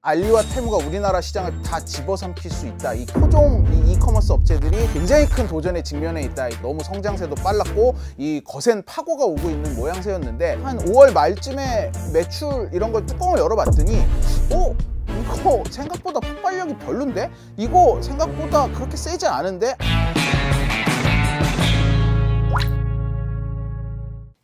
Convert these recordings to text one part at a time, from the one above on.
알리와 테무가 우리나라 시장을 다 집어삼킬 수 있다. 이 토종 이커머스 업체들이 굉장히 큰 도전에 직면해 있다. 너무 성장세도 빨랐고 이 거센 파고가 오고 있는 모양새였는데 한 5월 말쯤에 매출 이런 걸 뚜껑을 열어봤더니 이거 생각보다 폭발력이 별론데? 이거 생각보다 그렇게 세지 않은데?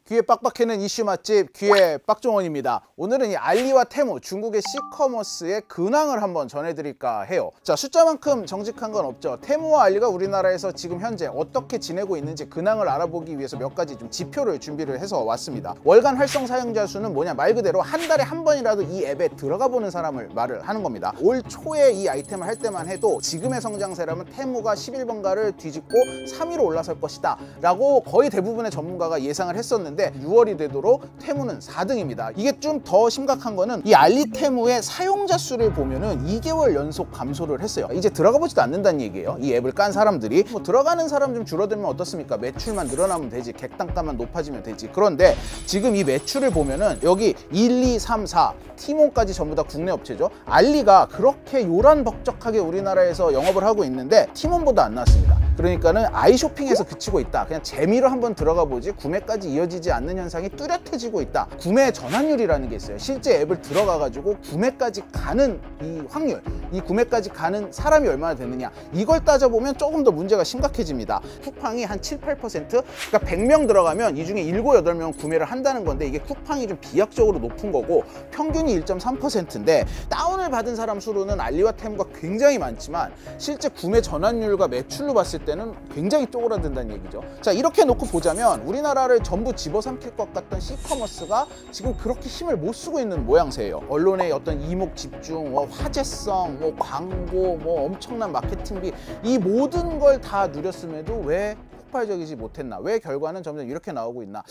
귀에 빡빡해는 이슈 맛집 귀의 빡종원입니다. 오늘은 이 알리와 테무, 중국의 C커머스의 근황을 한번 전해드릴까 해요. 자, 숫자만큼 정직한 건 없죠. 테무와 알리가 우리나라에서 지금 현재 어떻게 지내고 있는지 근황을 알아보기 위해서 몇 가지 좀 지표를 준비를 해서 왔습니다. 월간 활성 사용자 수는 뭐냐, 말 그대로 한 달에 한 번이라도 이 앱에 들어가 보는 사람을 말을 하는 겁니다. 올 초에 이 아이템을 할 때만 해도 지금의 성장세라면 테무가 11번가를 뒤집고 3위로 올라설 것이다 라고 거의 대부분의 전문가가 예상을 했었는데 6월이 되도록 테무는 4등입니다. 이게 좀 더 심각한 거는 이 알리 테무의 사용자 수를 보면은 2개월 연속 감소를 했어요. 이제 들어가 보지도 않는다는 얘기예요. 이 앱을 깐 사람들이. 뭐 들어가는 사람 좀 줄어들면 어떻습니까? 매출만 늘어나면 되지, 객단가만 높아지면 되지. 그런데 지금 이 매출을 보면은 여기 1, 2, 3, 4 티몬까지 전부 다 국내 업체죠. 알리가 그렇게 요란벅적하게 우리나라에서 영업을 하고 있는데 티몬보다 안 나왔습니다. 그러니까는 아이쇼핑에서 그치고 있다. 그냥 재미로 한번 들어가 보지 구매까지 이어지지 않는 현상이 뚜렷해지고 있다. 구매 전환율이라는 게 있어요. 실제 앱을 들어가 가지고 구매까지 가는 이 확률, 이 구매까지 가는 사람이 얼마나 되느냐, 이걸 따져보면 조금 더 문제가 심각해집니다. 쿠팡이 한 7, 8%? 그러니까 100명 들어가면 이 중에 7, 8명 구매를 한다는 건데 이게 쿠팡이 좀 비약적으로 높은 거고 평균이 1.3%인데 다운을 받은 사람 수로는 알리와 테무가 굉장히 많지만 실제 구매 전환율과 매출로 봤을 때는 굉장히 쪼그라든다는 얘기죠. 자, 이렇게 놓고 보자면 우리나라를 전부 집어삼킬 것 같던 C커머스가 지금 그렇게 힘을 못 쓰고 있는 모양새예요. 언론의 어떤 이목 집중, 화제성, 광고, 엄청난 마케팅비, 이 모든 걸 다 누렸음에도 왜 폭발적이지 못했나? 왜 결과는 점점 이렇게 나오고 있나?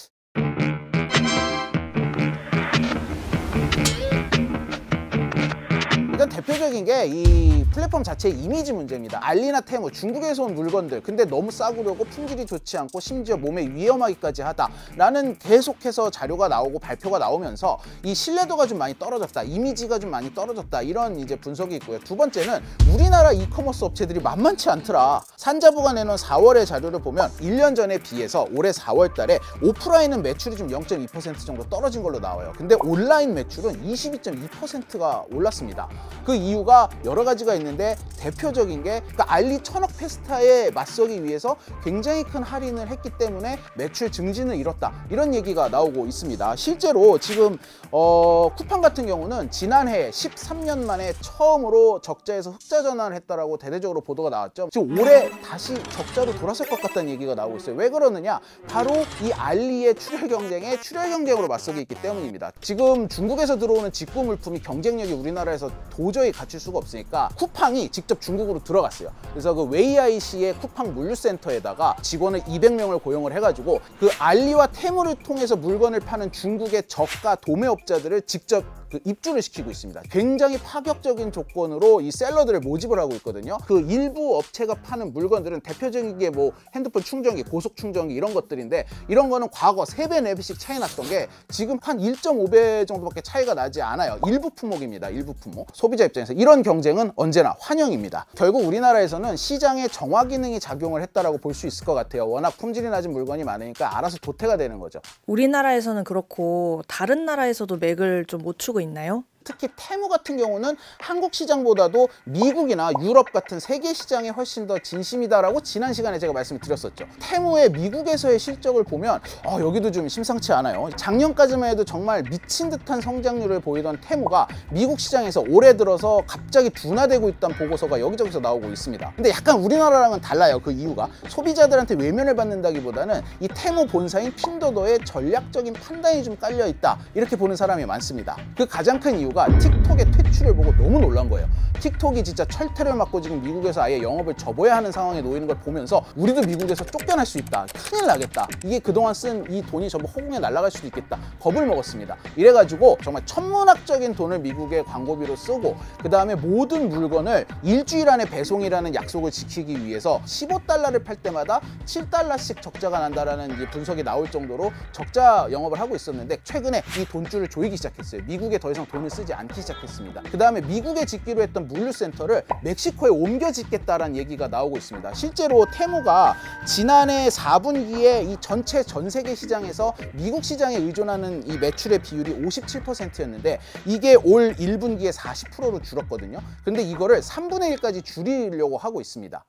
일단 대표적인 게 이 플랫폼 자체의 이미지 문제입니다. 알리나 테무, 중국에서 온 물건들, 근데 너무 싸구려고 품질이 좋지 않고 심지어 몸에 위험하기까지 하다라는 계속해서 자료가 나오고 발표가 나오면서 이 신뢰도가 좀 많이 떨어졌다, 이미지가 좀 많이 떨어졌다, 이런 이제 분석이 있고요. 두 번째는 우리나라 이커머스 업체들이 만만치 않더라. 산자부가 내놓은 4월의 자료를 보면 1년 전에 비해서 올해 4월 달에 오프라인은 매출이 좀 0.2% 정도 떨어진 걸로 나와요. 근데 온라인 매출은 22.2%가 올랐습니다. 그 이유가 여러 가지가 있는데 대표적인 게 알리 천억 페스타에 맞서기 위해서 굉장히 큰 할인을 했기 때문에 매출 증진을 이뤘다, 이런 얘기가 나오고 있습니다. 실제로 지금 쿠팡 같은 경우는 지난해 13년 만에 처음으로 적자에서 흑자 전환을 했다라고 대대적으로 보도가 나왔죠. 지금 올해 다시 적자로 돌아설 것 같다는 얘기가 나오고 있어요. 왜 그러느냐? 바로 이 알리의 출혈 경쟁으로 맞서기 있기 때문입니다. 지금 중국에서 들어오는 직구 물품이 경쟁력이 우리나라에서 도저히 갖출 수가 없으니까 쿠팡이 직접 중국으로 들어갔어요. 그래서 그 웨이아이시의 쿠팡 물류센터에다가 직원을 200명을 고용을 해가지고 그 알리와 테무를 통해서 물건을 파는 중국의 저가 도매업자들을 직접 입주를 시키고 있습니다. 굉장히 파격적인 조건으로 이 셀러들을 모집을 하고 있거든요. 그 일부 업체가 파는 물건들은 대표적인 게 핸드폰 충전기, 고속 충전기 이런 것들인데 이런 거는 과거 3배, 4배씩 차이 났던 게 지금 한 1.5배 정도밖에 차이가 나지 않아요. 일부 품목입니다. 일부 품목. 소비자 입장에서 이런 경쟁은 언제나 환영입니다. 결국 우리나라에서는 시장에 정화 기능이 작용을 했다라고 볼 수 있을 것 같아요. 워낙 품질이 낮은 물건이 많으니까 알아서 도태가 되는 거죠. 우리나라에서는 그렇고 다른 나라에서도 맥을 좀 못 추고 있나요? 특히 테무 같은 경우는 한국 시장보다도 미국이나 유럽 같은 세계 시장에 훨씬 더 진심이다라고 지난 시간에 제가 말씀을 드렸었죠. 테무의 미국에서의 실적을 보면 여기도 좀 심상치 않아요. 작년까지만 해도 정말 미친 듯한 성장률을 보이던 테무가 미국 시장에서 올해 들어서 갑자기 둔화되고 있다는 보고서가 여기저기서 나오고 있습니다. 근데 약간 우리나라랑은 달라요. 그 이유가 소비자들한테 외면을 받는다기보다는 이 테무 본사인 핀도더의 전략적인 판단이 좀 깔려 있다, 이렇게 보는 사람이 많습니다. 그 가장 큰 이유가 틱톡의 퇴출을 보고 너무 놀란 거예요. 틱톡이 진짜 철퇴를 맞고 지금 미국에서 아예 영업을 접어야 하는 상황에 놓이는 걸 보면서 우리도 미국에서 쫓겨날 수 있다, 큰일 나겠다, 이게 그동안 쓴 이 돈이 전부 허공에 날아갈 수도 있겠다, 겁을 먹었습니다. 이래가지고 정말 천문학적인 돈을 미국의 광고비로 쓰고, 그 다음에 모든 물건을 일주일 안에 배송이라는 약속을 지키기 위해서 15달러를 팔 때마다 7달러씩 적자가 난다라는 이제 분석이 나올 정도로 적자 영업을 하고 있었는데, 최근에 이 돈줄을 조이기 시작했어요. 미국에 더 이상 돈을 쓰지 않기 시작했습니다. 그 다음에 미국에 짓기로 했던 물류센터를 멕시코에 옮겨 짓겠다라는 얘기가 나오고 있습니다. 실제로 테무가 지난해 4분기에 이 전체 전 세계 시장에서 미국 시장에 의존하는 이 매출의 비율이 57%였는데 이게 올 1분기에 40%로 줄었거든요. 근데 이거를 3분의 1까지 줄이려고 하고 있습니다.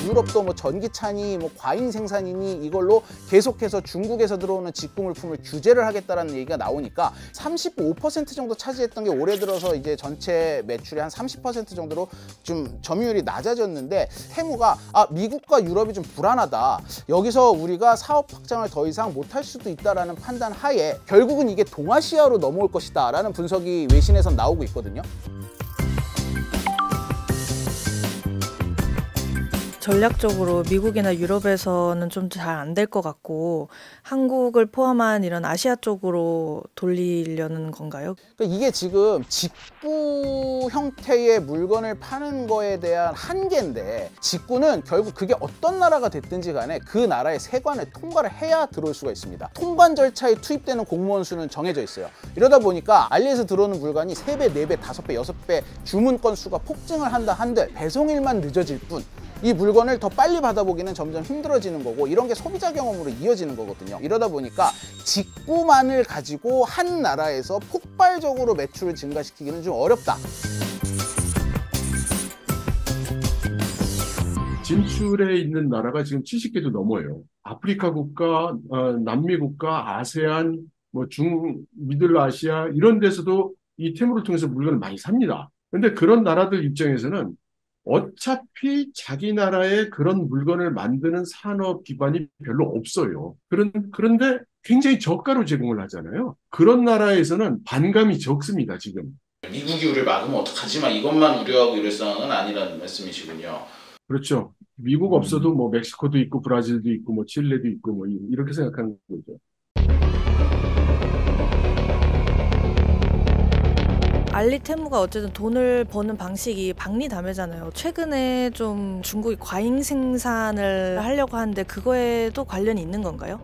유럽도 뭐 전기차니 뭐 과잉 생산이니 이걸로 계속해서 중국에서 들어오는 직구물품을 규제를 하겠다라는 얘기가 나오니까 35% 정도 차지했던 게 올해 들어서 이제 전체 매출의 한 30% 정도로 좀 점유율이 낮아졌는데, 테무가 미국과 유럽이 좀 불안하다, 여기서 우리가 사업 확장을 더 이상 못할 수도 있다라는 판단 하에 결국은 이게 동아시아로 넘어올 것이다 라는 분석이 외신에서 나오고 있거든요. 전략적으로 미국이나 유럽에서는 좀 잘 안 될 것 같고 한국을 포함한 이런 아시아 쪽으로 돌리려는 건가요? 그러니까 이게 지금 직구 형태의 물건을 파는 거에 대한 한계인데, 직구는 결국 그게 어떤 나라가 됐든지 간에 그 나라의 세관을 통과를 해야 들어올 수가 있습니다. 통관 절차에 투입되는 공무원 수는 정해져 있어요. 이러다 보니까 알리에서 들어오는 물건이 3배, 4배, 5배, 6배 주문 건수가 폭증을 한다 한들 배송일만 늦어질 뿐, 이 물건을 더 빨리 받아보기는 점점 힘들어지는 거고, 이런 게 소비자 경험으로 이어지는 거거든요. 이러다 보니까 직구만을 가지고 한 나라에서 폭발적으로 매출을 증가시키기는 좀 어렵다. 진출해 있는 나라가 지금 70개도 넘어요. 아프리카 국가, 남미 국가, 아세안, 뭐 미들아시아 이런 데서도 이 테무를 통해서 물건을 많이 삽니다. 근데 그런 나라들 입장에서는 어차피 자기 나라에 그런 물건을 만드는 산업 기반이 별로 없어요. 그런데 굉장히 저가로 제공을 하잖아요. 그런 나라에서는 반감이 적습니다, 지금. 미국이 우리를 막으면 어떡하지만 이것만 우려하고 이럴 상황은 아니라는 말씀이시군요. 그렇죠. 미국 없어도 뭐 멕시코도 있고 브라질도 있고 뭐 칠레도 있고 뭐 이렇게 생각하는 거죠. 알리테무가 어쨌든 돈을 버는 방식이 박리담회잖아요. 최근에 좀 중국이 과잉 생산을 하려고 하는데 그거에도 관련이 있는 건가요?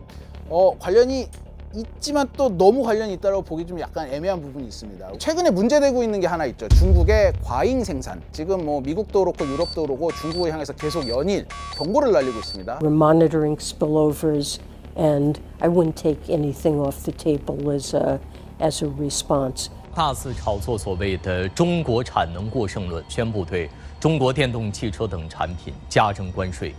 관련이 있지만 또 너무 관련이 있다고 보기 좀 약간 애매한 부분이 있습니다. 최근에 문제되고 있는 게 하나 있죠. 중국의 과잉 생산. 지금 뭐 미국도 그렇고 유럽도 그렇고 중국을 향해서 계속 연일 경고를 날리고 있습니다. We're monitoring spillovers, and I wouldn't take anything off the table as a response. 大肆炒作所谓的中国产能过剩论，宣布对中国电动汽车等产品加征关税。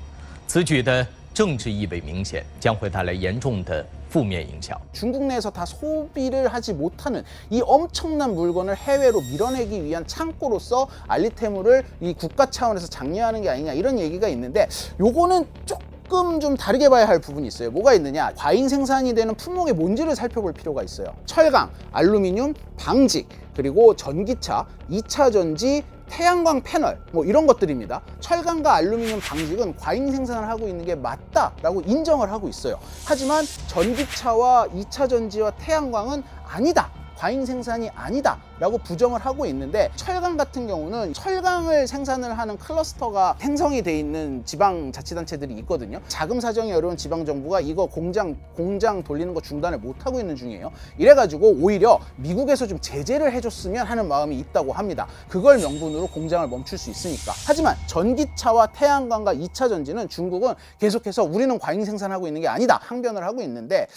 此举的政治意味明显，将会带来严重的负面影响. 중국 내에서 다 소비를 하지 못하는 이 엄청난 물건을 해외로 밀어내기 위한 창고로서 알리테무를 이 국가 차원에서 장려하는 게 아니냐, 이런 얘기가 있는데, 요거는 조금 좀 다르게 봐야 할 부분이 있어요. 뭐가 있느냐, 과잉 생산이 되는 품목의 뭔지를 살펴볼 필요가 있어요. 철강, 알루미늄, 방직, 그리고 전기차, 2차 전지, 태양광 패널, 뭐 이런 것들입니다. 철강과 알루미늄, 방직은 과잉 생산을 하고 있는 게 맞다라고 인정을 하고 있어요. 하지만 전기차와 2차 전지와 태양광은 아니다, 과잉 생산이 아니다 라고 부정을 하고 있는데, 철강 같은 경우는 철강을 생산을 하는 클러스터가 생성이 돼 있는 지방자치단체들이 있거든요. 자금 사정이 어려운 지방정부가 이거 공장 돌리는 거 중단을 못하고 있는 중이에요. 이래가지고 오히려 미국에서 좀 제재를 해줬으면 하는 마음이 있다고 합니다. 그걸 명분으로 공장을 멈출 수 있으니까. 하지만 전기차와 태양광과 2차 전지는 중국은 계속해서 우리는 과잉 생산하고 있는 게 아니다 항변을 하고 있는데,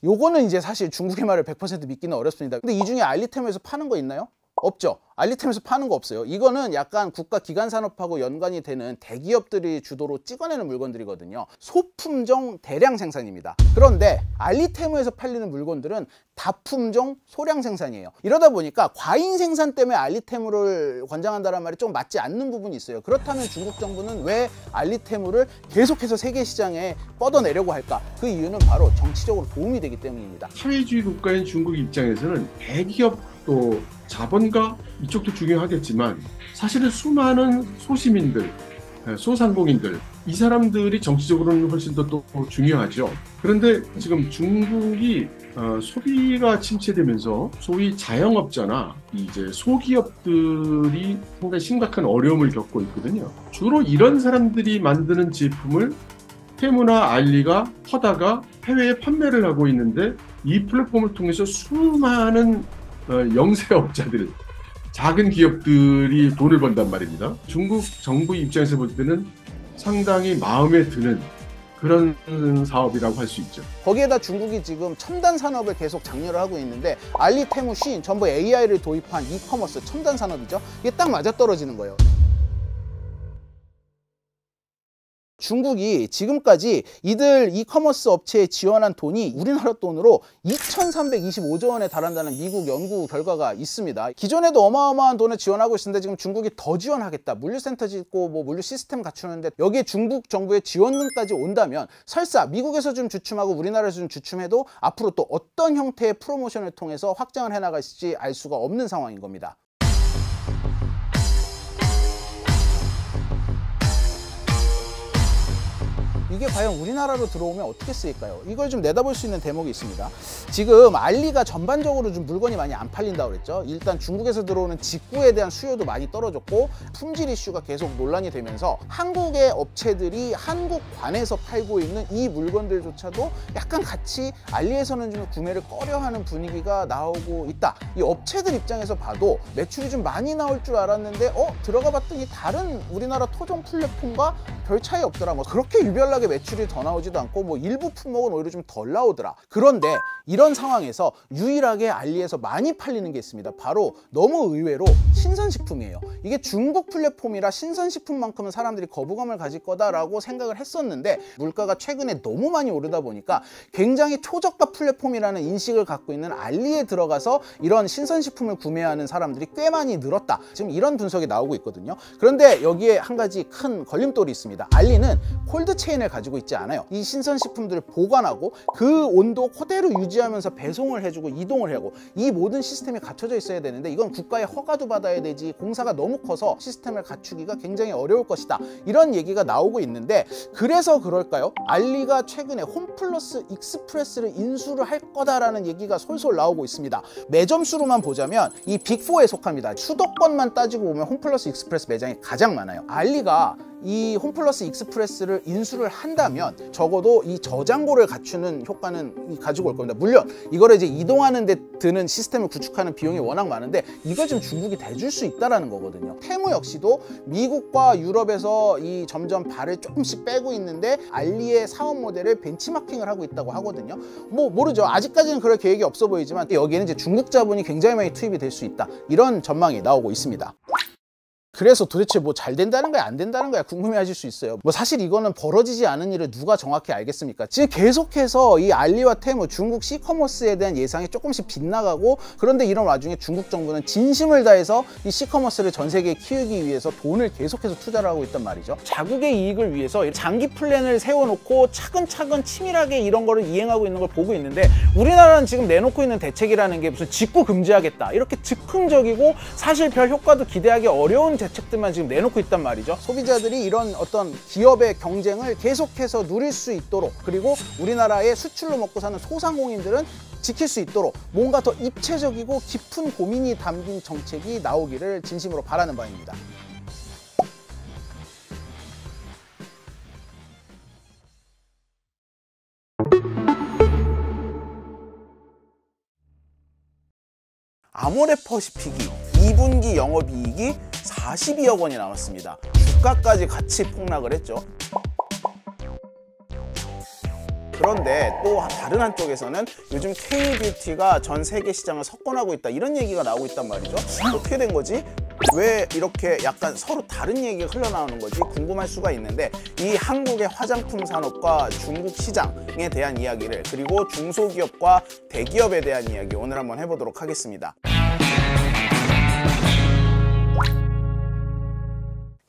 요거는 이제 사실 중국의 말을 100% 믿기는 어렵습니다. 근데 이 중에 알리테무에서 파는 거 있나요? 없죠. 알리템에서 파는 거 없어요. 이거는 약간 국가 기관 산업하고 연관이 되는 대기업들이 주도로 찍어내는 물건들이거든요. 소품종 대량 생산입니다. 그런데 알리테무에서 팔리는 물건들은 다품종 소량 생산이에요. 이러다 보니까 과잉 생산 때문에 알리테무를 권장한다는 말이 좀 맞지 않는 부분이 있어요. 그렇다면 중국 정부는 왜 알리테무를 계속해서 세계 시장에 뻗어내려고 할까? 그 이유는 바로 정치적으로 도움이 되기 때문입니다. 사회주의 국가인 중국 입장에서는 대기업 또 자본가 이쪽도 중요하겠지만 사실은 수많은 소시민들, 소상공인들 이 사람들이 정치적으로는 훨씬 더 또 중요하죠. 그런데 지금 중국이 소비가 침체되면서 소위 자영업자나 이제 소기업들이 상당히 심각한 어려움을 겪고 있거든요. 주로 이런 사람들이 만드는 제품을 테무나 알리가 퍼다가 해외에 판매를 하고 있는데 이 플랫폼을 통해서 수많은 영세업자들, 작은 기업들이 돈을 번단 말입니다. 중국 정부 입장에서 볼 때는 상당히 마음에 드는 그런 사업이라고 할 수 있죠. 거기에다 중국이 지금 첨단 산업을 계속 장려를 하고 있는데 알리, 테무, 쉬인 전부 AI를 도입한 이커머스 첨단 산업이죠. 이게 딱 맞아떨어지는 거예요. 중국이 지금까지 이들 이커머스 업체에 지원한 돈이 우리나라 돈으로 2,325조 원에 달한다는 미국 연구 결과가 있습니다. 기존에도 어마어마한 돈을 지원하고 있는데 지금 중국이 더 지원하겠다. 물류센터 짓고 뭐 물류 시스템 갖추는데 여기에 중국 정부의 지원금까지 온다면 설사 미국에서 좀 주춤하고 우리나라에서 좀 주춤해도 앞으로 또 어떤 형태의 프로모션을 통해서 확장을 해나갈지 알 수가 없는 상황인 겁니다. 이게 과연 우리나라로 들어오면 어떻게 쓰일까요? 이걸 좀 내다볼 수 있는 대목이 있습니다. 지금 알리가 전반적으로 좀 물건이 많이 안 팔린다고 그랬죠. 일단 중국에서 들어오는 직구에 대한 수요도 많이 떨어졌고 품질 이슈가 계속 논란이 되면서 한국의 업체들이 한국관에서 팔고 있는 이 물건들조차도 약간 같이 알리에서는 좀 구매를 꺼려하는 분위기가 나오고 있다. 이 업체들 입장에서 봐도 매출이 좀 많이 나올 줄 알았는데 들어가 봤더니 다른 우리나라 토종 플랫폼과 별 차이 없더라. 뭐 그렇게 유별나게 매출이 더 나오지도 않고 뭐 일부 품목은 오히려 좀 덜 나오더라. 그런데 이런 상황에서 유일하게 알리에서 많이 팔리는 게 있습니다. 바로 너무 의외로 신선식품이에요. 이게 중국 플랫폼이라 신선식품만큼은 사람들이 거부감을 가질 거다라고 생각을 했었는데 물가가 최근에 너무 많이 오르다 보니까 굉장히 초저가 플랫폼이라는 인식을 갖고 있는 알리에 들어가서 이런 신선식품을 구매하는 사람들이 꽤 많이 늘었다. 지금 이런 분석이 나오고 있거든요. 그런데 여기에 한 가지 큰 걸림돌이 있습니다. 알리는 콜드체인을 가지고 있지 않아요. 이 신선식품들을 보관하고 그 온도 그대로 유지하면서 배송을 해주고 이동을 하고 이 모든 시스템이 갖춰져 있어야 되는데 이건 국가의 허가도 받아야 되지 공사가 너무 커서 시스템을 갖추기가 굉장히 어려울 것이다. 이런 얘기가 나오고 있는데 그래서 그럴까요? 알리가 최근에 홈플러스 익스프레스를 인수를 할 거다라는 얘기가 솔솔 나오고 있습니다. 매점 수로만 보자면 이 빅4에 속합니다. 수도권만 따지고 보면 홈플러스 익스프레스 매장이 가장 많아요. 알리가 이 홈플러스 익스프레스를 인수를 한다면 적어도 이 저장고를 갖추는 효과는 가지고 올 겁니다. 물론 이거를 이제 이동하는 데 드는 시스템을 구축하는 비용이 워낙 많은데 이걸 좀 중국이 대줄 수 있다라는 거거든요. 테무 역시도 미국과 유럽에서 이 점점 발을 조금씩 빼고 있는데 알리의 사업 모델을 벤치마킹을 하고 있다고 하거든요. 뭐 모르죠. 아직까지는 그럴 계획이 없어 보이지만 여기에는 이제 중국 자본이 굉장히 많이 투입이 될 수 있다. 이런 전망이 나오고 있습니다. 그래서 도대체 뭐 잘 된다는 거야 안 된다는 거야 궁금해 하실 수 있어요. 뭐 사실 이거는 벌어지지 않은 일을 누가 정확히 알겠습니까? 지금 계속해서 이 알리와 테무 중국 시커머스에 대한 예상이 조금씩 빗나가고 그런데 이런 와중에 중국 정부는 진심을 다해서 이 시커머스를 전 세계에 키우기 위해서 돈을 계속해서 투자를 하고 있단 말이죠. 자국의 이익을 위해서 장기 플랜을 세워놓고 차근차근 치밀하게 이런 거를 이행하고 있는 걸 보고 있는데 우리나라는 지금 내놓고 있는 대책이라는 게 무슨 직구 금지하겠다 이렇게 즉흥적이고 사실 별 효과도 기대하기 어려운 대책들만 지금 내놓고 있단 말이죠. 소비자들이 이런 어떤 기업의 경쟁을 계속해서 누릴 수 있도록 그리고 우리나라의 수출로 먹고 사는 소상공인들은 지킬 수 있도록 뭔가 더 입체적이고 깊은 고민이 담긴 정책이 나오기를 진심으로 바라는 바입니다. 아모레퍼시픽이 2분기 영업이익이 42억 원이 남았습니다. 주가까지 같이 폭락을 했죠. 그런데 또 다른 한쪽에서는 요즘 K-뷰티가 전 세계 시장을 석권하고 있다, 이런 얘기가 나오고 있단 말이죠. 어떻게 된 거지? 왜 이렇게 약간 서로 다른 얘기가 흘러나오는 거지 궁금할 수가 있는데, 이 한국의 화장품 산업과 중국 시장에 대한 이야기를, 그리고 중소기업과 대기업에 대한 이야기 오늘 한번 해보도록 하겠습니다.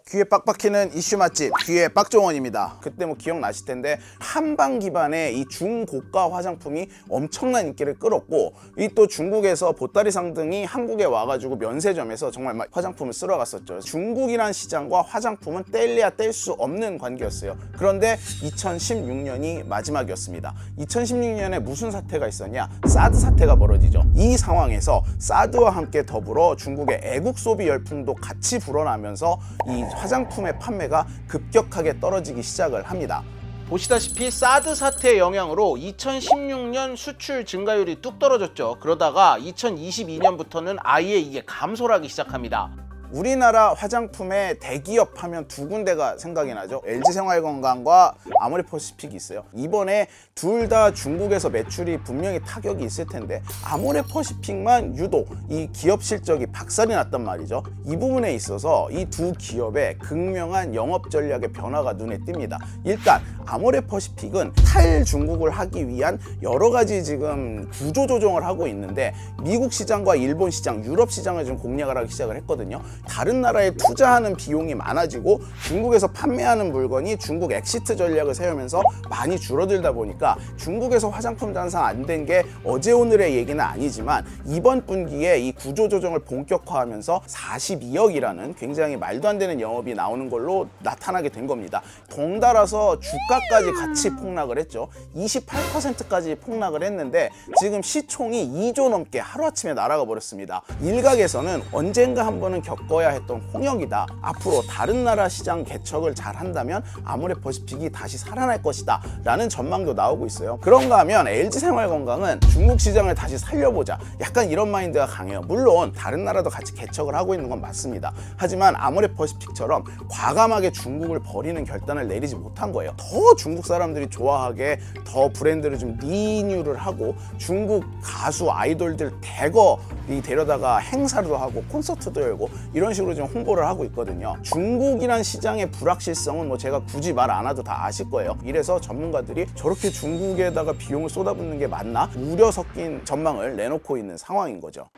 귀에 빡빡히는 이슈 맛집, 귀의 빡종원입니다. 그때 뭐 기억나실 텐데 한방 기반의 이 중고가 화장품이 엄청난 인기를 끌었고, 이 또 중국에서 보따리상 등이 한국에 와가지고 면세점에서 정말 화장품을 쓸어갔었죠. 중국이란 시장과 화장품은 뗄래야 뗄 수 없는 관계였어요. 그런데 2016년이 마지막이었습니다. 2016년에 무슨 사태가 있었냐? 사드 사태가 벌어지죠. 이 상황에서 사드와 함께 더불어 중국의 애국 소비 열풍도 같이 불어나면서 이 화장품의 판매가 급격하게 떨어지기 시작을 합니다. 보시다시피 사드 사태의 영향으로 2016년 수출 증가율이 뚝 떨어졌죠. 그러다가 2022년부터는 아예 이게 감소를 하기 시작합니다. 우리나라 화장품의 대기업 하면 두 군데가 생각이 나죠. LG생활건강과 아모레퍼시픽이 있어요. 이번에 둘 다 중국에서 매출이 분명히 타격이 있을 텐데 아모레퍼시픽만 유독 이 기업 실적이 박살이 났단 말이죠. 이 부분에 있어서 이 두 기업의 극명한 영업 전략의 변화가 눈에 띕니다. 일단 아모레퍼시픽은 탈중국을 하기 위한 여러 가지 지금 구조 조정을 하고 있는데, 미국 시장과 일본 시장, 유럽 시장을 좀 공략을 하기 시작을 했거든요. 다른 나라에 투자하는 비용이 많아지고 중국에서 판매하는 물건이 중국 엑시트 전략을 세우면서 많이 줄어들다 보니까 중국에서 화장품 장사 안 된 게 어제 오늘의 얘기는 아니지만 이번 분기에 이 구조 조정을 본격화하면서 42억이라는 굉장히 말도 안 되는 영업이 나오는 걸로 나타나게 된 겁니다. 덩달아서 주가까지 같이 폭락을 했죠. 28%까지 폭락을 했는데 지금 시총이 2조 넘게 하루아침에 날아가 버렸습니다. 일각에서는 언젠가 한 번은 겪어야 했던 홍역이다. 앞으로 다른 나라 시장 개척을 잘 한다면 아모레퍼시픽이 다시 살아날 것이다 라는 전망도 나오고 있어요. 그런가 하면 LG생활건강은 중국 시장을 다시 살려보자, 약간 이런 마인드가 강해요. 물론 다른 나라도 같이 개척을 하고 있는 건 맞습니다. 하지만 아모레퍼시픽처럼 과감하게 중국을 버리는 결단을 내리지 못한 거예요. 더 중국 사람들이 좋아하게 더 브랜드를 좀 리뉴를 하고 중국 가수 아이돌들 대거 데려다가 행사도 하고 콘서트도 열고 이런 식으로 좀 홍보를 하고 있거든요. 중국이란 시장의 불확실성은 뭐 제가 굳이 말 안 해도 다 아실 거예요. 이래서 전문가들이 저렇게 중국에다가 비용을 쏟아붓는 게 맞나? 우려 섞인 전망을 내놓고 있는 상황인 거죠.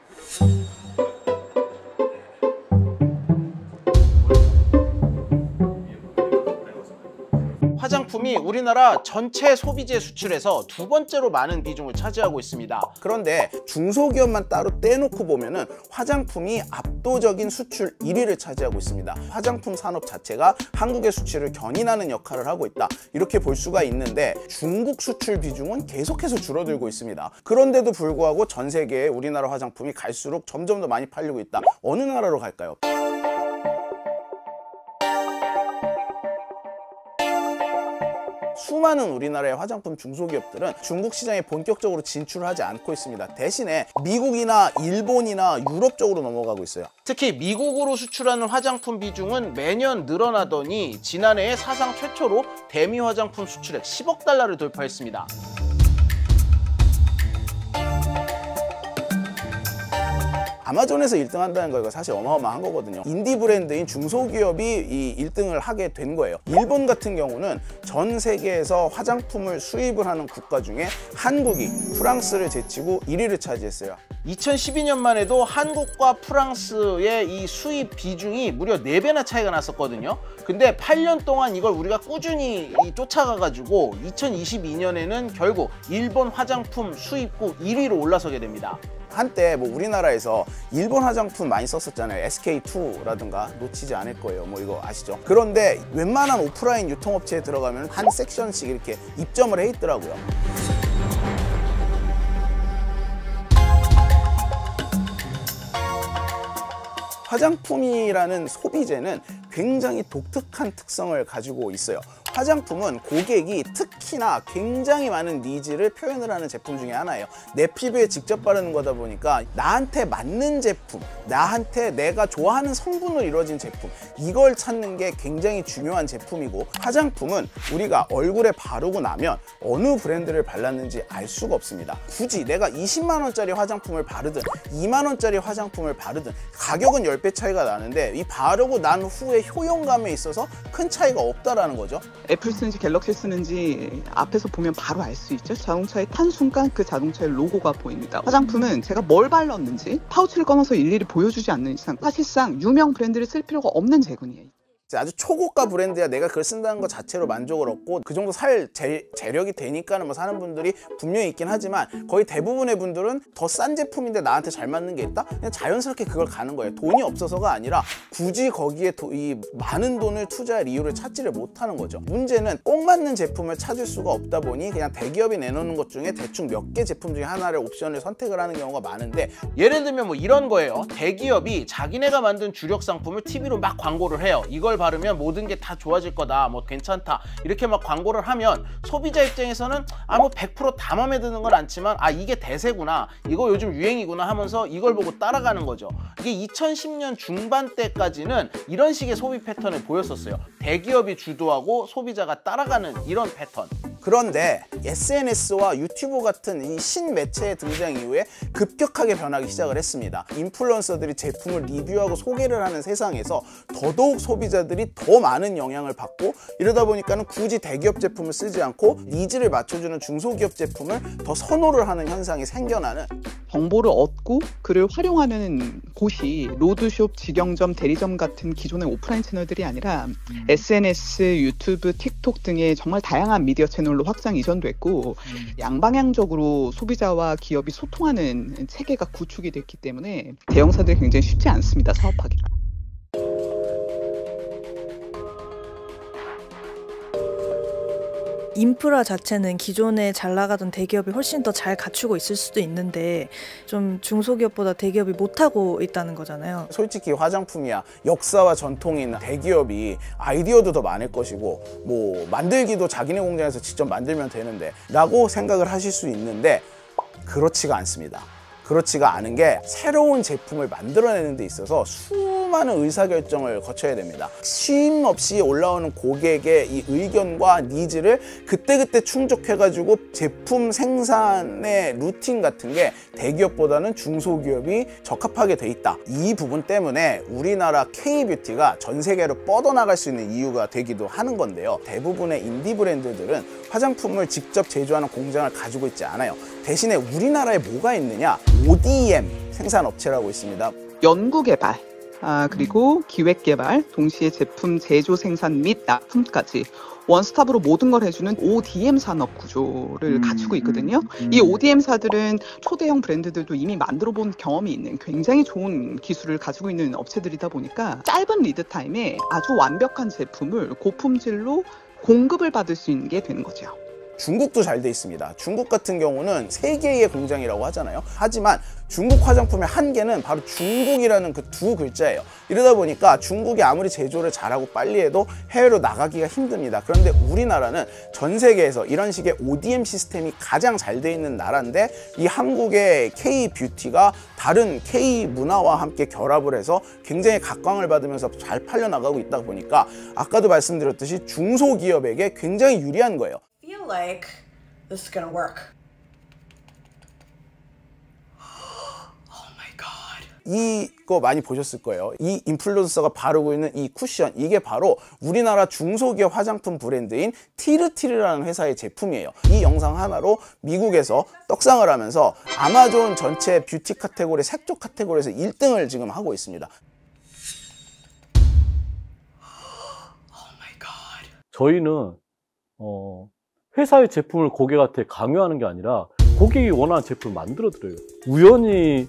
화장품이 우리나라 전체 소비재 수출에서 두 번째로 많은 비중을 차지하고 있습니다. 그런데 중소기업만 따로 떼놓고 보면은 화장품이 압도적인 수출 1위를 차지하고 있습니다. 화장품 산업 자체가 한국의 수출을 견인하는 역할을 하고 있다, 이렇게 볼 수가 있는데 중국 수출 비중은 계속해서 줄어들고 있습니다. 그런데도 불구하고 전 세계에 우리나라 화장품이 갈수록 점점 더 많이 팔리고 있다. 어느 나라로 갈까요? 수많은 우리나라의 화장품 중소기업들은 중국 시장에 본격적으로 진출하지 않고 있습니다. 대신에 미국이나 일본이나 유럽 쪽으로 넘어가고 있어요. 특히 미국으로 수출하는 화장품 비중은 매년 늘어나더니 지난해에 사상 최초로 대미 화장품 수출액 10억 달러를 돌파했습니다. 아마존에서 1등 한다는 거 이거 사실 어마어마한 거거든요. 인디 브랜드인 중소기업이 이 1등을 하게 된 거예요. 일본 같은 경우는 전 세계에서 화장품을 수입을 하는 국가 중에 한국이 프랑스를 제치고 1위를 차지했어요. 2012년만 해도 한국과 프랑스의 이 수입 비중이 무려 4배나 차이가 났었거든요. 근데 8년 동안 이걸 우리가 꾸준히 쫓아가가지고 2022년에는 결국 일본 화장품 수입국 1위로 올라서게 됩니다. 한때 뭐 우리나라에서 일본 화장품 많이 썼었잖아요. SK2라든가 놓치지 않을 거예요. 뭐 이거 아시죠? 그런데 웬만한 오프라인 유통업체에 들어가면 한 섹션씩 이렇게 입점을 해 있더라고요. 화장품이라는 소비재는 굉장히 독특한 특성을 가지고 있어요. 화장품은 고객이 특히나 굉장히 많은 니즈를 표현을 하는 제품 중에 하나예요. 내 피부에 직접 바르는 거다 보니까 나한테 맞는 제품, 나한테 내가 좋아하는 성분으로 이루어진 제품, 이걸 찾는 게 굉장히 중요한 제품이고, 화장품은 우리가 얼굴에 바르고 나면 어느 브랜드를 발랐는지 알 수가 없습니다. 굳이 내가 20만 원짜리 화장품을 바르든 2만 원짜리 화장품을 바르든 가격은 10배 차이가 나는데 이 바르고 난 후에 효용감에 있어서 큰 차이가 없다라는 거죠. 애플 쓰는지 갤럭시 쓰는지 앞에서 보면 바로 알 수 있죠. 자동차에 탄 순간 그 자동차의 로고가 보입니다. 화장품은 제가 뭘 발랐는지 파우치를 꺼내서 일일이 보여주지 않는 이상 사실상 유명 브랜드를 쓸 필요가 없는 제군이에요. 아주 초고가 브랜드야 내가 그걸 쓴다는 것 자체로 만족을 얻고 그 정도 살 재력이 되니까는 뭐 사는 분들이 분명히 있긴 하지만, 거의 대부분의 분들은 더 싼 제품인데 나한테 잘 맞는 게 있다? 그냥 자연스럽게 그걸 가는 거예요. 돈이 없어서가 아니라 굳이 거기에 이 많은 돈을 투자할 이유를 찾지를 못하는 거죠. 문제는 꼭 맞는 제품을 찾을 수가 없다 보니 그냥 대기업이 내놓는 것 중에 대충 몇 개 제품 중에 하나를 옵션을 선택을 하는 경우가 많은데, 예를 들면 뭐 이런 거예요. 대기업이 자기네가 만든 주력 상품을 TV로 막 광고를 해요. 이걸 바르면 모든 게 다 좋아질 거다, 뭐 괜찮다, 이렇게 막 광고를 하면 소비자 입장에서는 뭐 100% 다 마음에 드는 건 않지만 이게 대세구나, 이거 요즘 유행이구나 하면서 이걸 보고 따라가는 거죠. 이게 2010년 중반 때까지는 이런 식의 소비 패턴을 보였었어요. 대기업이 주도하고 소비자가 따라가는 이런 패턴. 그런데 SNS와 유튜브 같은 이 신매체의 등장 이후에 급격하게 변하기 시작을 했습니다. 인플루언서들이 제품을 리뷰하고 소개를 하는 세상에서 더더욱 소비자들이 더 많은 영향을 받고, 이러다 보니까는 굳이 대기업 제품을 쓰지 않고 니즈를 맞춰주는 중소기업 제품을 더 선호를 하는 현상이 생겨나는, 정보를 얻고 그를 활용하는 곳이 로드숍, 직영점, 대리점 같은 기존의 오프라인 채널들이 아니라 SNS, 유튜브, 틱톡 등의 정말 다양한 미디어 채널로 확장 이전됐고, 양방향적으로 소비자와 기업이 소통하는 체계가 구축이 됐기 때문에 대형사들이 굉장히 쉽지 않습니다, 사업하기가. 인프라 자체는 기존에 잘 나가던 대기업이 훨씬 더 잘 갖추고 있을 수도 있는데 좀 중소기업보다 대기업이 못하고 있다는 거잖아요. 솔직히 화장품이야 역사와 전통이 있는 대기업이 아이디어도 더 많을 것이고 뭐 만들기도 자기네 공장에서 직접 만들면 되는데 라고 생각을 하실 수 있는데, 그렇지가 않습니다. 그렇지가 않은 게, 새로운 제품을 만들어내는 데 있어서 수많은 의사결정을 거쳐야 됩니다. 쉼 없이 올라오는 고객의 이 의견과 니즈를 그때그때 충족해가지고 제품 생산의 루틴 같은 게 대기업보다는 중소기업이 적합하게 돼 있다. 이 부분 때문에 우리나라 K뷰티가 전 세계로 뻗어나갈 수 있는 이유가 되기도 하는 건데요. 대부분의 인디 브랜드들은 화장품을 직접 제조하는 공장을 가지고 있지 않아요. 대신에 우리나라에 뭐가 있느냐? ODM 생산업체라고 있습니다. 연구개발, 그리고 기획개발, 동시에 제품 제조, 생산 및 납품까지 원스톱으로 모든 걸 해주는 ODM 산업 구조를 갖추고 있거든요. 이 ODM사들은 초대형 브랜드들도 이미 만들어 본 경험이 있는 굉장히 좋은 기술을 가지고 있는 업체들이다 보니까 짧은 리드 타임에 아주 완벽한 제품을 고품질로 공급을 받을 수 있는 게 되는 거죠. 중국도 잘 돼 있습니다. 중국 같은 경우는 세계의 공장이라고 하잖아요. 하지만 중국 화장품의 한계는 바로 중국이라는 그 두 글자예요. 이러다 보니까 중국이 아무리 제조를 잘하고 빨리 해도 해외로 나가기가 힘듭니다. 그런데 우리나라는 전 세계에서 이런 식의 ODM 시스템이 가장 잘 돼 있는 나라인데, 이 한국의 K뷰티가 다른 K문화와 함께 결합을 해서 굉장히 각광을 받으면서 잘 팔려나가고 있다 보니까 아까도 말씀드렸듯이 중소기업에게 굉장히 유리한 거예요. Feel like this is gonna work. Oh my god. 이거 많이 보셨을 거예요. 이 인플루언서가 바르고 있는 이 쿠션, 이게 바로 우리나라 중소기업 화장품 브랜드인 티르티르라는 회사의 제품이에요. 이 영상 하나로 미국에서 떡상을 하면서 아마존 전체 뷰티 카테고리, 색조 카테고리에서 1등을 지금 하고 있습니다. Oh my god. 저희는 회사의 제품을 고객한테 강요하는 게 아니라 고객이 원하는 제품을 만들어드려요. 우연히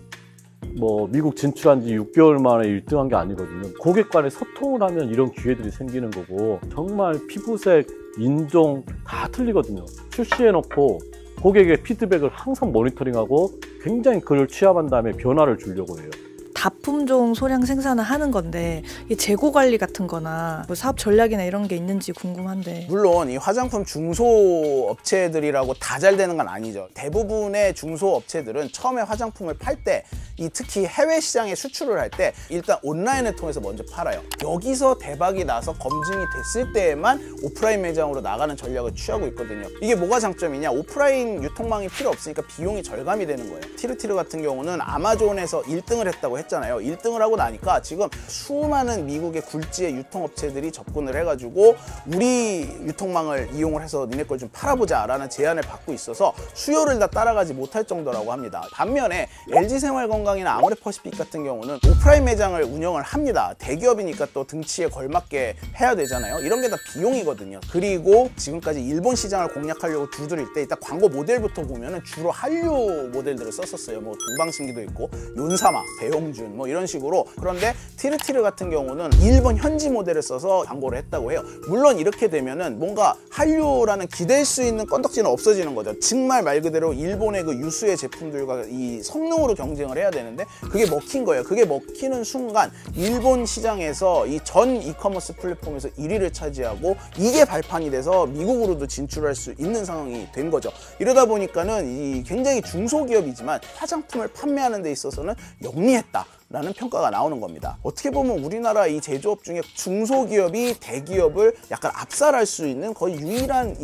뭐 미국 진출한 지 6개월 만에 1등한 게 아니거든요. 고객 간에 소통을 하면 이런 기회들이 생기는 거고, 정말 피부색, 인종 다 틀리거든요. 출시해놓고 고객의 피드백을 항상 모니터링하고 굉장히 그를 취합한 다음에 변화를 주려고 해요. 다품종 소량 생산을 하는 건데 이 재고 관리 같은 거나 뭐 사업 전략이나 이런 게 있는지 궁금한데. 물론 이 화장품 중소업체들이라고 다 잘 되는 건 아니죠. 대부분의 중소업체들은 처음에 화장품을 팔 때 이 특히 해외 시장에 수출을 할 때 일단 온라인을 통해서 먼저 팔아요. 여기서 대박이 나서 검증이 됐을 때에만 오프라인 매장으로 나가는 전략을 취하고 있거든요. 이게 뭐가 장점이냐? 오프라인 유통망이 필요 없으니까 비용이 절감이 되는 거예요. 티르티르 같은 경우는 아마존에서 1등을 했다고 했잖아요. 1등을 하고 나니까 지금 수많은 미국의 굴지의 유통업체들이 접근을 해가지고 우리 유통망을 이용을 해서 니네 걸 좀 팔아보자 라는 제안을 받고 있어서 수요를 다 따라가지 못할 정도라고 합니다. 반면에 LG생활건강이나 아모레퍼시픽 같은 경우는 오프라인 매장을 운영을 합니다. 대기업이니까 또 등치에 걸맞게 해야 되잖아요. 이런 게 다 비용이거든요. 그리고 지금까지 일본 시장을 공략하려고 두드릴 때 일단 광고 모델부터 보면은 주로 한류 모델들을 썼었어요. 뭐 동방신기도 있고 윤사마, 배용준 뭐 이런 식으로. 그런데 티르티르 같은 경우는 일본 현지 모델을 써서 광고를 했다고 해요. 물론 이렇게 되면은 뭔가 한류라는 기댈 수 있는 건덕지는 없어지는 거죠. 정말 말 그대로 일본의 그 유수의 제품들과 이 성능으로 경쟁을 해야 되는데 그게 먹힌 거예요. 그게 먹히는 순간 일본 시장에서 이 전 이커머스 플랫폼에서 1위를 차지하고 이게 발판이 돼서 미국으로도 진출할 수 있는 상황이 된 거죠. 이러다 보니까는 이 굉장히 중소기업이지만 화장품을 판매하는 데 있어서는 영리했다 라는 평가가 나오는 겁니다. 어떻게 보면 우리나라 이 제조업 중에 중소기업이 대기업을 약간 압살할 수 있는 거의 유일한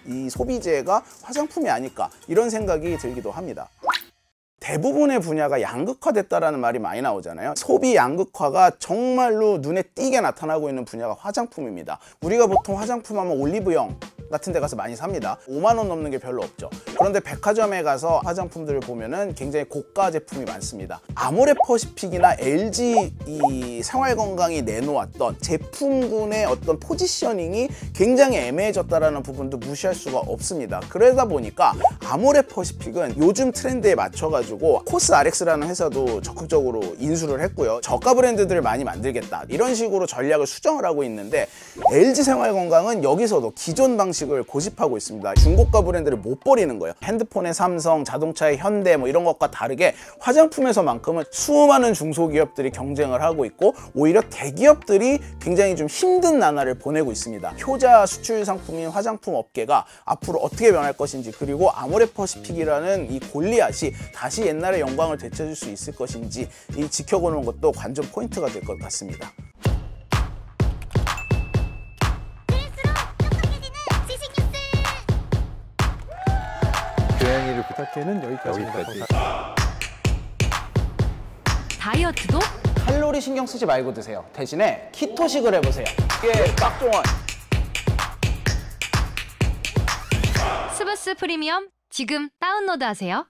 이 소비재가 화장품이 아닐까 이런 생각이 들기도 합니다. 대부분의 분야가 양극화됐다라는 말이 많이 나오잖아요. 소비 양극화가 정말로 눈에 띄게 나타나고 있는 분야가 화장품입니다. 우리가 보통 화장품 하면 올리브영 같은 데 가서 많이 삽니다. 5만 원 넘는 게 별로 없죠. 그런데 백화점에 가서 화장품들을 보면은 굉장히 고가 제품이 많습니다. 아모레퍼시픽이나 LG 이 생활건강이 내놓았던 제품군의 어떤 포지셔닝이 굉장히 애매해졌다라는 부분도 무시할 수가 없습니다. 그러다 보니까 아모레퍼시픽은 요즘 트렌드에 맞춰가지고 코스RX라는 회사도 적극적으로 인수를 했고요. 저가 브랜드들을 많이 만들겠다 이런 식으로 전략을 수정을 하고 있는데 LG 생활건강은 여기서도 기존 방식을 고집하고 있습니다. 중고가 브랜드를 못 버리는 거예요. 핸드폰의 삼성, 자동차의 현대 뭐 이런 것과 다르게 화장품에서만큼은 수많은 중소기업들이 경쟁을 하고 있고 오히려 대기업들이 굉장히 좀 힘든 나날을 보내고 있습니다. 효자 수출 상품인 화장품 업계가 앞으로 어떻게 변할 것인지 그리고 아모레퍼시픽이라는 이 골리앗이 다시 옛날의 영광을 되찾을 수 있을 것인지 이 지켜보는 것도 관전 포인트가 될 것 같습니다. 고양이를 부탁해는 여기까지입니다. 다이어트도? 칼로리 신경 쓰지 말고 드세요. 대신에 키토식을 해보세요. 이게 빡종원. 스브스 프리미엄 지금 다운로드하세요.